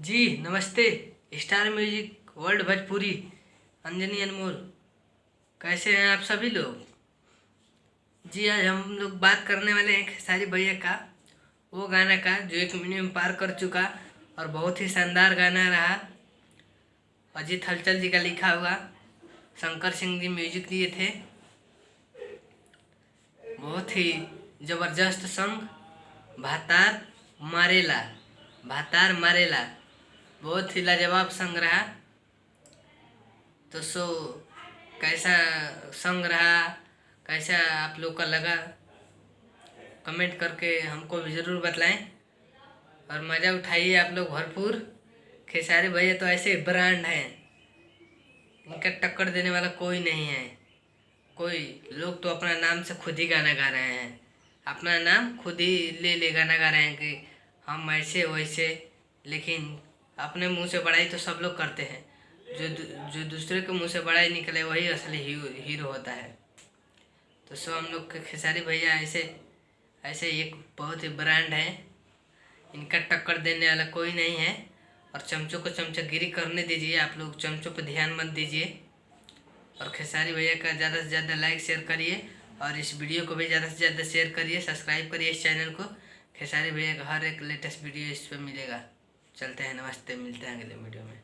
जी नमस्ते। Star music world Bhojpuri Anjani Anmol, कैसे हैं आप सभी लोग। जी आज हम लोग बात करने वाले हैं खेसारी भैया का वो गाना का जो 1 मिलियन पार कर चुका और बहुत ही शानदार गाना रहा। अजीत हलचल जी का लिखा हुआ, शंकर सिंह जी म्यूजिक दिए थे। बहुत ही ज़बरदस्त सॉन्ग भातार मारेला, भातार मारेला, बहुत ही लाजवाब सॉन्ग रहा। तो कैसा सॉन्ग रहा, कैसा आप लोग का लगा, कमेंट करके हमको भी ज़रूर बतलाएं और मज़ा उठाइए आप लोग भरपूर। खेसारी भैया तो ऐसे ब्रांड हैं, इनका टक्कर देने वाला कोई नहीं है। कोई लोग तो अपना नाम से खुद ही गाना गा रहे हैं, अपना नाम खुद ही ले गाना गा रहे हैं कि हम ऐसे वैसे, लेकिन अपने मुंह से बड़ाई तो सब लोग करते हैं। जो दूसरे के मुंह से बड़ाई निकले वही असली हीरो होता है। तो हम लोग के खेसारी भैया ऐसे ऐसे एक बहुत ही ब्रांड है, इनका टक्कर देने वाला कोई नहीं है। और चमचों को चमचागिरी करने दीजिए, आप लोग चमचों पर ध्यान मत दीजिए। और खेसारी भैया का ज़्यादा से ज़्यादा लाइक शेयर करिए और इस वीडियो को भी ज़्यादा से ज़्यादा शेयर करिए, सब्सक्राइब करिए इस चैनल को। खेसारी भैया का हर एक लेटेस्ट वीडियो इस पर मिलेगा। चलते हैं, नमस्ते, मिलते हैं अगले वीडियो में।